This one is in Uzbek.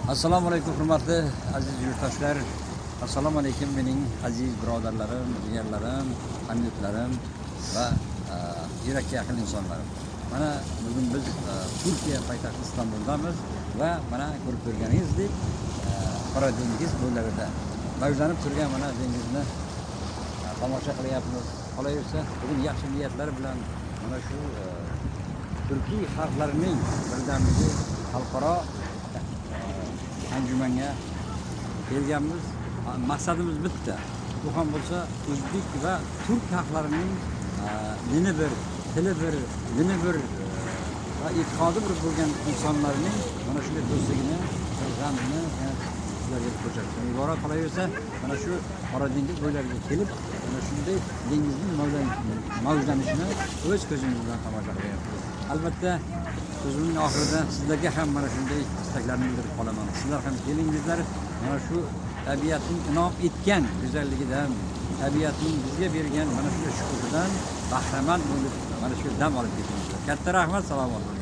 Assalomu alaykum hurmatli aziz yurtdoshlar. Assalomu alaykum mening aziz birodarlarim, jigarlarim, hamyurtlarim va yurakka yaqin insonlarim. Mana bugun biz Turkiya poytaxti Istanbuldamiz va mana ko'rib turganingizdek Qora dengiz bo'ylarida mavjlanib turgan mana dengizni tomosha qilyapmiz. Qolaversa, bugun yaxshi niyatlar bilan mana shu Turkiy xalqlarining birdamligi xalqaro anjumanga kelganmiz. Maqsadimiz bitta. Bu ham bo'lsa o'zbek va turk xalqlarining dini bir, tili bir, dini bir va e'tiqodi bir bo'lgan insonlarning mana shunday do'stligini, g'amini sizlarga ko'rsatishdan iborat. Qolaversa, mana shu Qora dengiz bo'ylariga kelib, mana shunday dengizning mavjlanishini o'z ko'zingiz bilan tomosha qilyapsiz. Albatta, so'zimning oxirida sizlarga ham mana shunday istaklarni bildirib qolaman. Sizlar ham kelingizlar, mana shu tabiatning inom etgan go'zalligidan, tabiatning bizga bergan mana shu shuhurdan bahramand bo'lib, mana shu dam olib ketingizlar. Katta rahmat, salom alaykum.